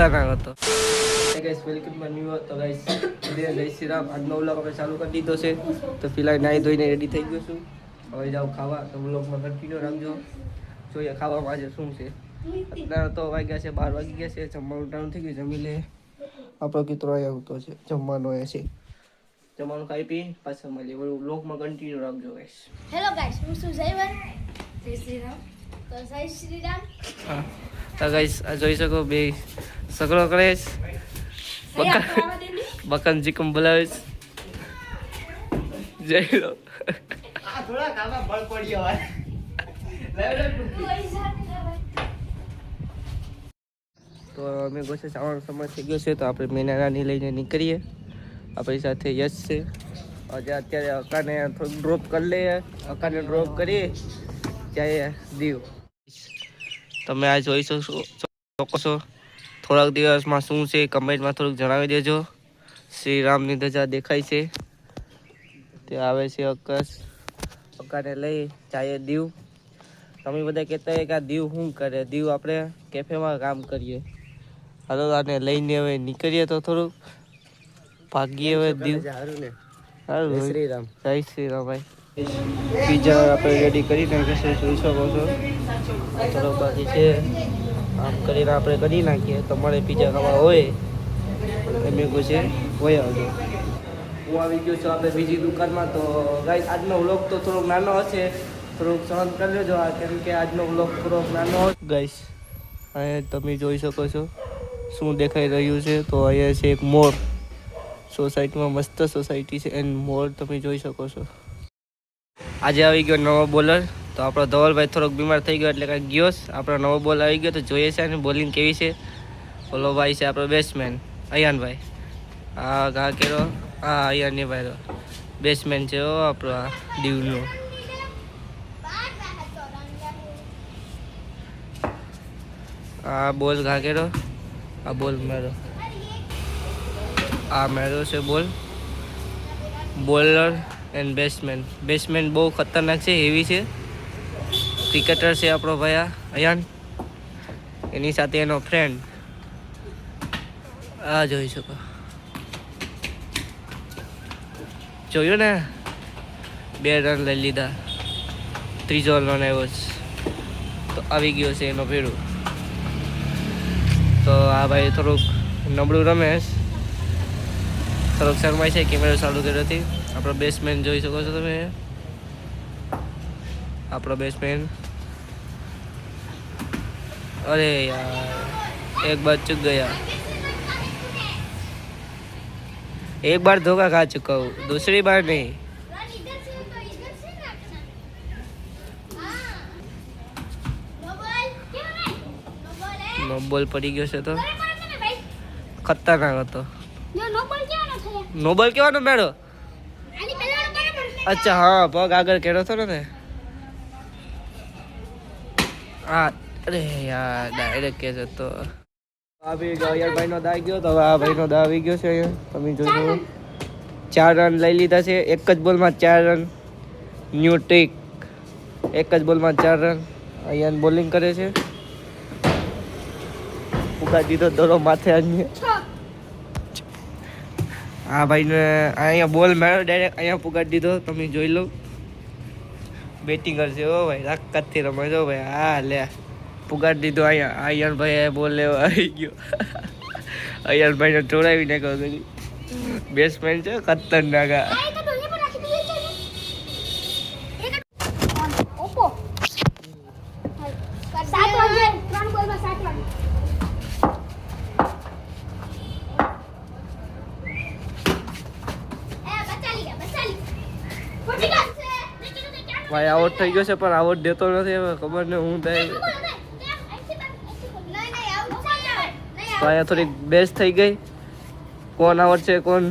ખતરનાક હતો. Guys welcome to new તો ગાઈસ જય શ્રી રામ. આજનો વ્લોગ આપણે ચાલુ કરી દીધો છે. તો ફિલહાલ નાહી ધોઈને રેડી થઈ ગયો છું. હવે જાઉં ખાવા. તો વ્લોગમાં કન્ટિન્યુ રાખજો. જોઈએ ખાવામાં આજે શું છે. અત્યારે તો વાગ્યા છે 12 વાગી ગયા છે. જમવાનું ટાણું થઈ ગયું. જમી લે આપણો કિતરો અહીંયા આવતો છે. જમવાનો એ છે. જમવાનું ખાઈ પી પાછા મળીએ. વ્લોગમાં કન્ટિન્યુ રાખજો ગાઈસ. હેલો ગાઈસ, હું છું જયવંત. જય શ્રી રામ. તો જય શ્રી રામ. હા તો ગાઈસ આ જોઈ શકો બે સગડો કરે છે. બકન ચિકન બોલાવે છે. જય લો આ થોડા કામમાં બળ પડ્યો હોય. તો અમે ગોસે જવાનો સમય થઈ ગયો છે. તો આપણે મેનારાની લઈને નીકળીએ. આપણી સાથે યશ છે. આજે અત્યારે અકાને થોડુંક ડ્રોપ કરી લઈએ. અકાને ડ્રોપ કરીએ જાય દીવ. તમે આ જોઈ શકો છો. થોડાક દિવસમાં શું છે કમેન્ટમાં થોડુંક જણાવી દેજો. શ્રી રામની ધજા દેખાય છે. તે આવે છે અકાને લઈ જાય દીવ. તમે બધા કહેતા હોય કે આ દીવ શું કરે. દીવ આપણે કેફેમાં કામ કરીએ. હાલો આને લઈને હવે નીકળીએ. તો થોડુંક ભાગીએ હવે દીવ. સારું જય શ્રી રામ. જય શ્રી રામ ભાઈ. પીઝા આપણે રેડી કરી નાખીએ. જોઈ શકો છો થોડોક બાકી છે. આમ કરીને આપણે કરી નાખીએ. તમારે પીઝા ખાવા હોય એમ છે હોય આવજો. હું આવી ગયો છું આપણે બીજી દુકાનમાં. તો ગાઈસ આજનો વ્લોગ તો થોડોક નાનો હશે. થોડુંક સહન કરી લેજો. કેમ કે આજનો વ્લોગ થોડોક નાનો હશે ગાઈસ. અહીંયા તમે જોઈ શકો છો શું દેખાઈ રહ્યું છે. તો અહીંયા છે એક મોર. સોસાયટીમાં મસ્ત સોસાયટી છે એન્ડ મોર તમે જોઈ શકો છો. આજે આવી ગયો નવો બોલર. તો આપણો ધવલભાઈ થોડોક બીમાર થઈ ગયો એટલે કાંઈ ગયો. આપણો નવો બોલ આવી ગયો. તો જોઈએ છે અને બોલિંગ કેવી છે. ઓલો ભાઈ છે આપણો બેટ્સમેન અયાનભાઈ. આ ઘા કેરો હા અયાનની ભાઈ બેટ્સમેન છે આપણો આ દીવનો. આ બોલ ઘા કેરો. આ બોલ મેરો. આ મેરો છે બોલ. બોલર એન્ડ બેટ્સમેન બહુ ખતરનાક છે. હેવી છે. ક્રિકેટર છે આપણો ભાઈ અયાન. એની સાથે એનો ફ્રેન્ડ આ જોઈ શકો. જોયું ને 2 રન લઈ લીધા. ત્રીજો રન આવ્યો છે. તો આવી ગયો છે એનો ભેડું. તો આ ભાઈ થોડુંક નબળું રમે. થોડોક શરમાય છે. કેમેરો ચાલુ કર્યો હતી. આપણો બેટ્સમેન જોઈ શકો છો તમે. આપણો બેટ્સમેન અરે યાર एक बार चुक गया. एक बार धोखा खा चुका हूँ. दूसरी बार नहीं. નો બોલ પડી ગયો છે. તો ખતરનાક હતો. નો બોલ કેવાનો મેળો. અચ્છા હા પગ આગળ કેળો હતો ને. હા અરે યાર ડાયરેક્ટ કેસ હતો. આવી ગયો અયારભાઈનો દા ગયો. તો હવે આ ભાઈનો દા આવી ગયો છે. અહીંયા તમે જોઈ 4 રન લઈ લીધા છે. એક જ બોલમાં 4 રન. New trick. એક જ બોલમાં 4 રન. અયાન બોલિંગ કરે છે. ઉગા દીધો દોરો માથે આવીને. આ ભાઈને અહીંયા બોલ માર્યો ડાયરેક્ટ અહીંયા પુગાડી દીધો. તમે જોઈ લો. બેટિંગર છે ઓ ભાઈ. તાકાતથી રમે છો ભાઈ. હા લે પુગાડી દીધો અહીંયા. અયાનભાઈ બોલ લેવા આવી ગયો. અયાનભાઈને ચોરાવી નાખ્યો. બેટ્સમેન છે ખતરનાક. ભાઈ આઉટ થઈ ગયો છે પણ આઉટ દેતો નથી. હવે ખબર ને હું થાય. તો અહીંયા થોડીક બેસ્ટ થઈ ગઈ. કોણ આઉટ છે કોણ